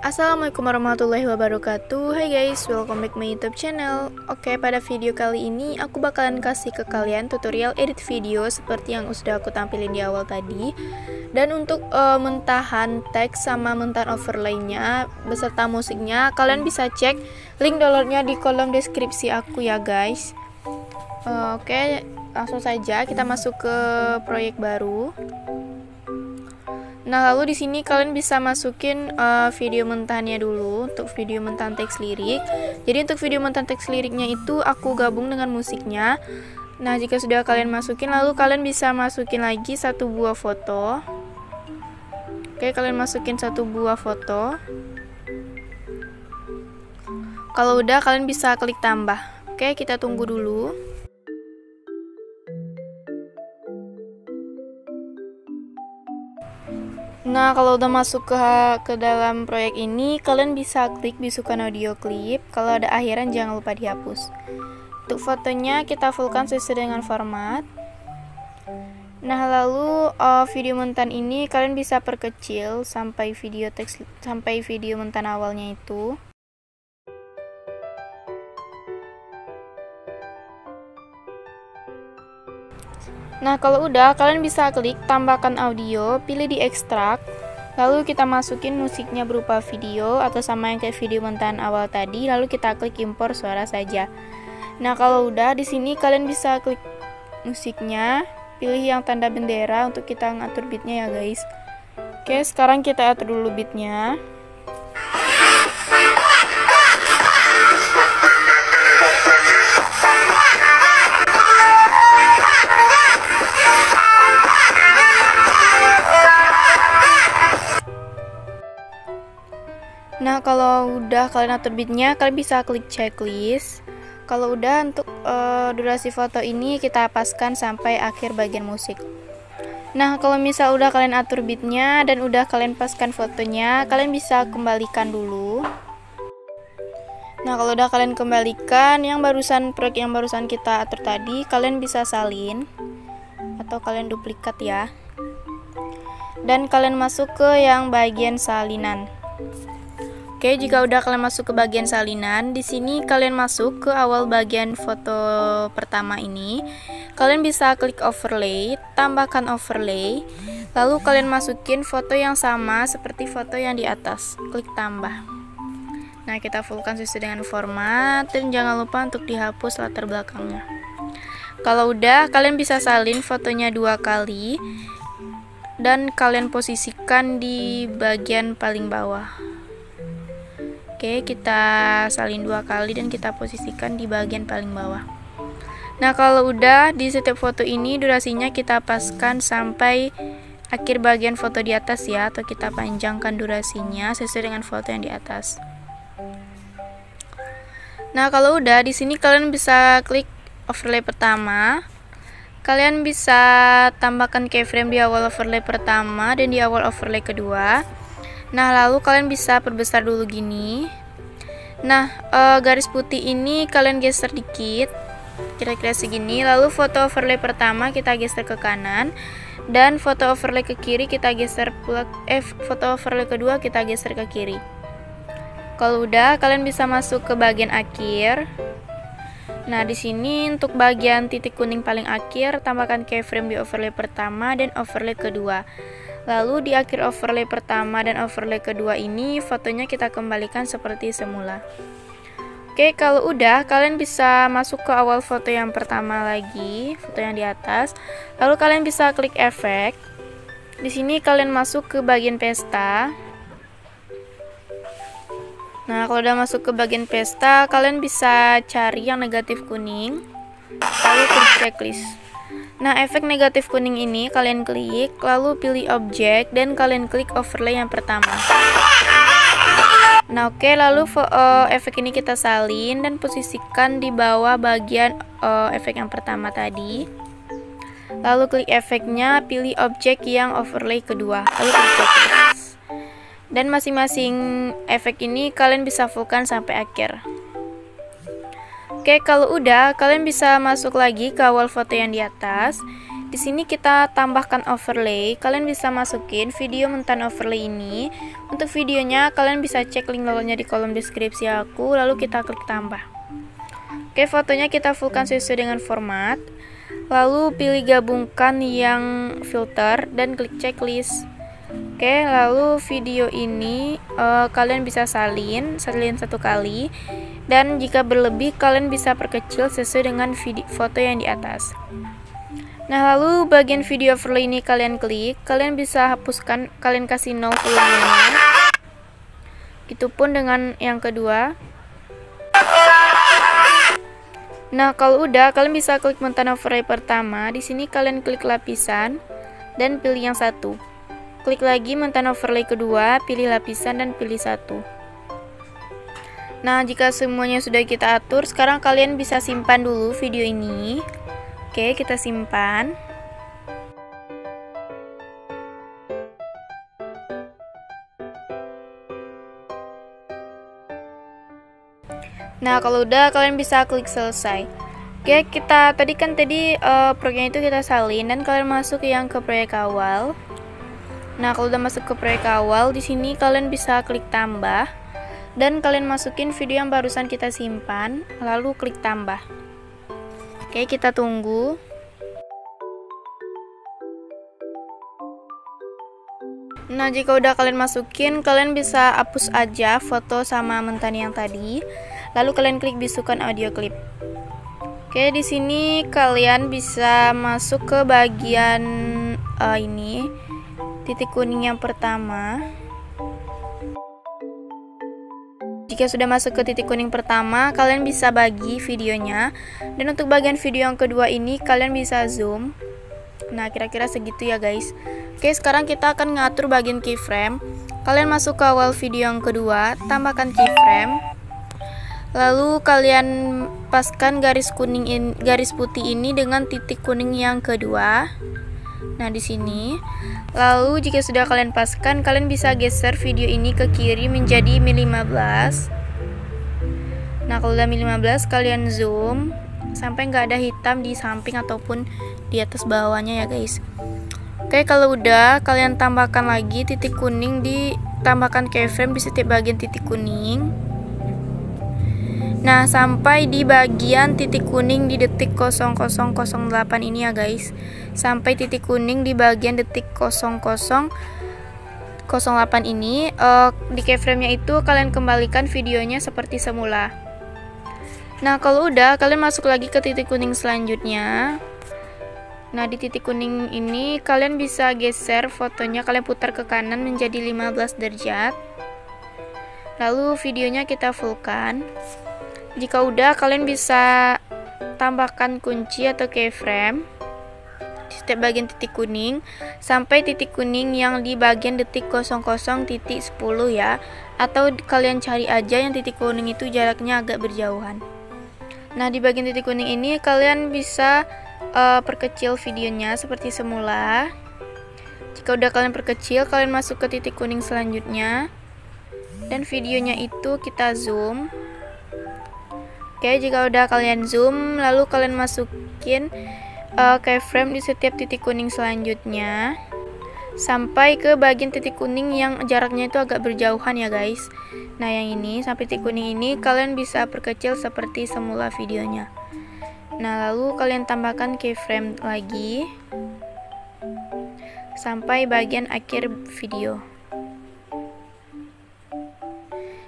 Assalamualaikum warahmatullahi wabarakatuh. Hai guys, welcome back my YouTube channel. Oke, pada video kali ini aku bakalan kasih ke kalian tutorial edit video seperti yang sudah aku tampilin di awal tadi. Dan untuk mentahan teks sama mentahan overlaynya beserta musiknya, kalian bisa cek link downloadnya di kolom deskripsi aku ya guys. Oke, langsung saja kita masuk ke proyek baru. Nah, lalu di sini kalian bisa masukin video mentahannya dulu untuk video mentahan teks lirik. Jadi untuk video mentahan teks liriknya itu aku gabung dengan musiknya. Nah, jika sudah kalian masukin, lalu kalian bisa masukin lagi satu buah foto. Oke, kalian masukin satu buah foto. Kalau udah, kalian bisa klik tambah. Oke, kita tunggu dulu. Nah, kalau udah masuk ke dalam proyek ini, kalian bisa klik bisukan audio klip. Kalau ada akhiran jangan lupa dihapus. Untuk fotonya kita fullkan sesuai dengan format. Nah, lalu video mentahan ini kalian bisa perkecil sampai video mentahan awalnya itu. Nah, kalau udah, kalian bisa klik tambahkan audio, pilih di ekstrak, lalu kita masukin musiknya berupa video atau sama yang kayak video mentahan awal tadi, lalu kita klik impor suara saja. Nah, kalau udah, di sini kalian bisa klik musiknya, pilih yang tanda bendera untuk kita ngatur beatnya ya guys. Oke, sekarang kita atur dulu beatnya. Nah, kalau udah kalian atur beatnya, kalian bisa klik checklist. Kalau udah, untuk durasi foto ini kita paskan sampai akhir bagian musik. Nah, kalau misal udah kalian atur beatnya dan udah kalian paskan fotonya, kalian bisa kembalikan dulu. Nah, kalau udah kalian kembalikan, proyek yang barusan kita atur tadi, kalian bisa salin atau kalian duplikat ya. Dan kalian masuk ke yang bagian salinan. Oke, jika udah kalian masuk ke bagian salinan, di sini kalian masuk ke awal bagian foto pertama ini. Kalian bisa klik overlay, tambahkan overlay, lalu kalian masukin foto yang sama seperti foto yang di atas. Klik tambah. Nah, kita fullkan sesuai dengan format dan jangan lupa untuk dihapus latar belakangnya. Kalau udah, kalian bisa salin fotonya 2 kali dan kalian posisikan di bagian paling bawah. Oke, kita salin 2 kali dan kita posisikan di bagian paling bawah. Nah, kalau udah, di setiap foto ini durasinya kita paskan sampai akhir bagian foto di atas ya, atau kita panjangkan durasinya sesuai dengan foto yang di atas. Nah, kalau udah, di sini kalian bisa klik overlay pertama. Kalian bisa tambahkan keyframe di awal overlay pertama dan di awal overlay kedua. Nah, lalu kalian bisa perbesar dulu gini. Nah, garis putih ini kalian geser dikit, kira-kira segini. Lalu foto overlay pertama kita geser ke kanan, dan foto overlay ke kiri kita geser foto overlay kedua kita geser ke kiri. Kalau udah, kalian bisa masuk ke bagian akhir. Nah, di sini untuk bagian titik kuning paling akhir, tambahkan keyframe di overlay pertama dan overlay kedua. Lalu di akhir overlay pertama dan overlay kedua ini, fotonya kita kembalikan seperti semula. Oke, kalau udah, kalian bisa masuk ke awal foto yang pertama lagi, foto yang di atas. Lalu kalian bisa klik efek. Di sini kalian masuk ke bagian pesta. Nah, kalau udah masuk ke bagian pesta, kalian bisa cari yang negatif kuning, lalu klik checklist. Nah, efek negatif kuning ini kalian klik, lalu pilih objek dan kalian klik overlay yang pertama. Nah, oke, lalu efek ini kita salin dan posisikan di bawah bagian efek yang pertama tadi. Lalu klik efeknya, pilih objek yang overlay kedua, lalu klik checklist. Dan masing-masing efek ini kalian bisa fullkan sampai akhir. Oke, kalau udah, kalian bisa masuk lagi ke awal foto yang di atas. Di sini kita tambahkan overlay. Kalian bisa masukin video mentahan overlay ini Untuk videonya kalian bisa cek link downloadnya di kolom deskripsi aku, lalu kita klik tambah. Oke, fotonya kita fullkan sesuai dengan format. Lalu pilih gabungkan yang filter dan klik checklist. Oke, lalu video ini kalian bisa salin 1 kali, dan jika berlebih kalian bisa perkecil sesuai dengan foto yang di atas. Nah, lalu bagian video overlay ini kalian klik, kalian bisa hapuskan, kalian kasih 0 volumenya. Itupun dengan yang kedua. Nah, kalau udah, kalian bisa klik Montana overlay pertama. Di sini kalian klik lapisan dan pilih yang satu. Klik lagi Montana overlay kedua, pilih lapisan dan pilih satu. Nah, jika semuanya sudah kita atur, sekarang kalian bisa simpan dulu video ini. Oke, kita simpan. Nah, kalau udah kalian bisa klik selesai. Oke, kita tadi proyeknya itu kita salin dan kalian masuk yang ke proyek awal. Nah, kalau udah masuk ke proyek awal, di sini kalian bisa klik tambah dan kalian masukin video yang barusan kita simpan, lalu klik tambah. Oke, kita tunggu. Nah, jika udah kalian masukin, kalian bisa hapus aja foto sama Mentani yang tadi. Lalu kalian klik bisukan audio clip. Oke, di sini kalian bisa masuk ke bagian ini, titik kuning yang pertama. Jika sudah masuk ke titik kuning pertama, kalian bisa bagi videonya. Dan untuk bagian video yang kedua ini, kalian bisa zoom. Nah, kira-kira segitu ya guys. Oke, sekarang kita akan ngatur bagian keyframe. Kalian masuk ke awal video yang kedua, tambahkan keyframe. Lalu kalian paskan garis putih ini dengan titik kuning yang kedua. Nah, di sini. Lalu jika sudah kalian paskan, kalian bisa geser video ini ke kiri menjadi Mi15. Nah, kalau udah Mi15, kalian zoom sampai nggak ada hitam di samping ataupun di atas bawahnya ya guys. Oke, kalau udah, kalian tambahkan lagi titik kuning, ditambahkan keyframe di setiap bagian titik kuning. Nah, sampai di bagian titik kuning di detik 0008 ini ya guys. Sampai titik kuning di bagian detik 0008 ini, di keyframe-nya itu kalian kembalikan videonya seperti semula. Nah, kalau udah, kalian masuk lagi ke titik kuning selanjutnya. Nah, di titik kuning ini kalian bisa geser fotonya, kalian putar ke kanan menjadi 15 derajat. Lalu videonya kita fullkan. Jika udah, kalian bisa tambahkan kunci atau keyframe di setiap bagian titik kuning sampai titik kuning yang di bagian detik 00.10 ya, atau kalian cari aja yang titik kuning itu jaraknya agak berjauhan. Nah, di bagian titik kuning ini kalian bisa perkecil videonya seperti semula. Jika udah kalian perkecil, kalian masuk ke titik kuning selanjutnya dan videonya itu kita zoom. Oke, jika udah kalian zoom, lalu kalian masukin keyframe di setiap titik kuning selanjutnya sampai ke bagian titik kuning yang jaraknya itu agak berjauhan ya guys. Nah, yang ini sampai titik kuning ini kalian bisa perkecil seperti semula videonya. Nah, lalu kalian tambahkan keyframe lagi sampai bagian akhir video.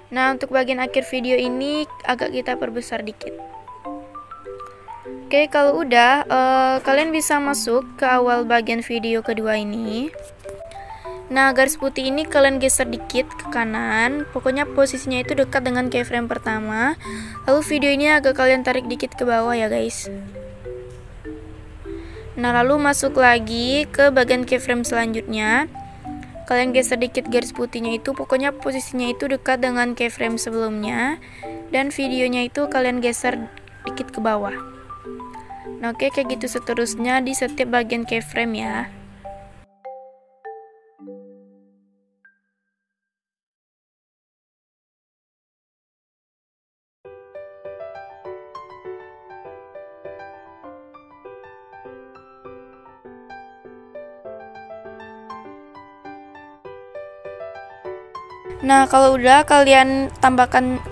Nah, untuk bagian akhir video ini agak kita perbesar dikit. Oke, kalau udah, kalian bisa masuk ke awal bagian video kedua ini. Nah, garis putih ini kalian geser dikit ke kanan. Pokoknya posisinya itu dekat dengan keyframe pertama. Lalu video ini agak kalian tarik dikit ke bawah ya guys. Nah, lalu masuk lagi ke bagian keyframe selanjutnya. Kalian geser dikit garis putihnya itu, pokoknya posisinya itu dekat dengan keyframe sebelumnya. Dan videonya itu kalian geser dikit ke bawah. Nah, oke, kayak gitu seterusnya di setiap bagian keyframe ya. Nah, kalau udah kalian tambahkan,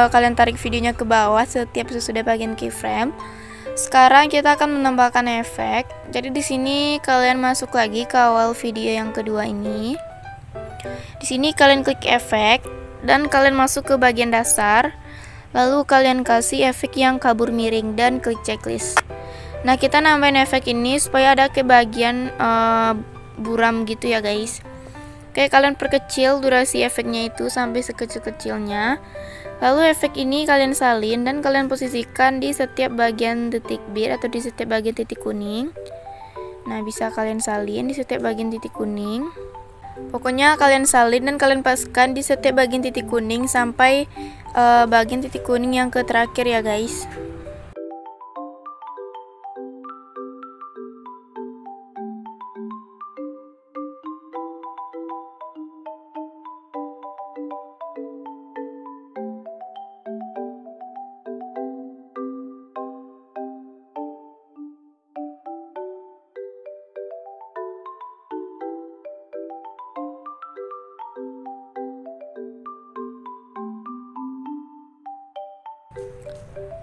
kalian tarik videonya ke bawah setiap sesudah bagian keyframe. Sekarang kita akan menambahkan efek. Jadi di sini kalian masuk lagi ke awal video yang kedua ini. Di sini kalian klik efek dan kalian masuk ke bagian dasar. Lalu kalian kasih efek yang kabur miring dan klik checklist. Nah, kita nambahin efek ini supaya ada ke bagian buram gitu ya guys. Oke, kalian perkecil durasi efeknya itu sampai sekecil-kecilnya. Lalu efek ini kalian salin dan kalian posisikan di setiap bagian titik bit atau di setiap bagian titik kuning. Nah, bisa kalian salin di setiap bagian titik kuning. Pokoknya kalian salin dan kalian paskan di setiap bagian titik kuning sampai bagian titik kuning yang ke terakhir ya guys.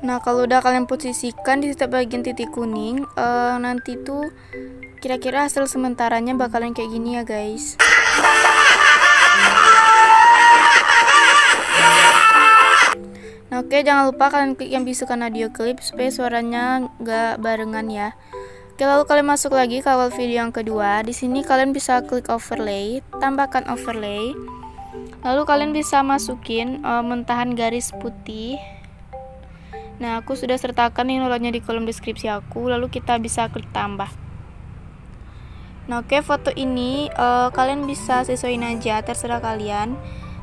Nah, kalau udah kalian posisikan di setiap bagian titik kuning, nanti tuh kira-kira hasil sementaranya bakalan kayak gini ya guys. Nah, oke, jangan lupa kalian klik yang bisukan audio clip supaya suaranya nggak barengan ya. Oke, lalu kalian masuk lagi ke awal video yang kedua. Di sini kalian bisa klik overlay, tambahkan overlay. Lalu kalian bisa masukin mentahan garis putih. Nah, aku sudah sertakan nih nolanya di kolom deskripsi aku. Lalu kita bisa klik tambah. Nah, oke, foto ini kalian bisa sesuaiin aja, terserah kalian.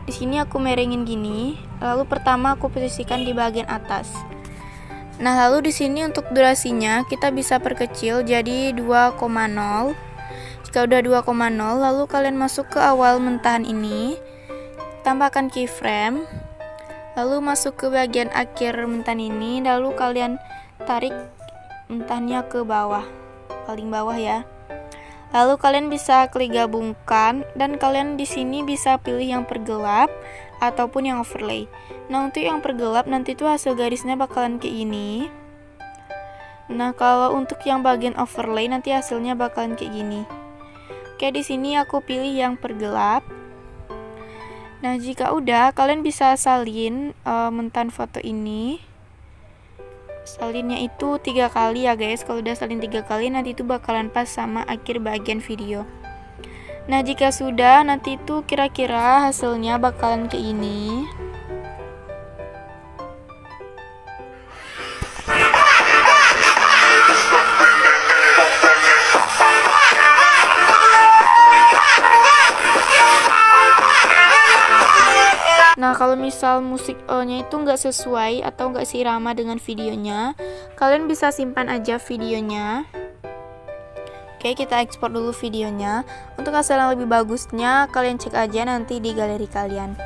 Di sini aku merengin gini. Lalu pertama aku posisikan di bagian atas. Nah, lalu di sini untuk durasinya kita bisa perkecil jadi 2,0. Jika udah 2,0, lalu kalian masuk ke awal mentahan ini. Tambahkan keyframe. Lalu masuk ke bagian akhir mentahan ini, lalu kalian tarik mentahannya ke bawah, paling bawah ya. Lalu kalian bisa klik gabungkan dan kalian di sini bisa pilih yang pergelap ataupun yang overlay. Nah, untuk yang pergelap nanti tuh hasil garisnya bakalan kayak gini. Nah, kalau untuk yang bagian overlay nanti hasilnya bakalan kayak gini. Oke, di sini aku pilih yang pergelap. Nah, jika udah, kalian bisa salin mentahan foto ini. Salinnya itu 3 kali ya guys. Kalau udah salin 3 kali, nanti itu bakalan pas sama akhir bagian video. Nah, jika sudah, nanti itu kira-kira hasilnya bakalan kayak ini. Nah, kalau misal musiknya itu nggak sesuai atau nggak seirama dengan videonya, kalian bisa simpan aja videonya. Oke, kita ekspor dulu videonya. Untuk hasil yang lebih bagusnya, kalian cek aja nanti di galeri kalian.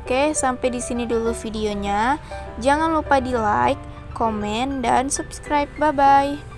Oke, sampai di sini dulu videonya. Jangan lupa di like, komen, dan subscribe. Bye-bye.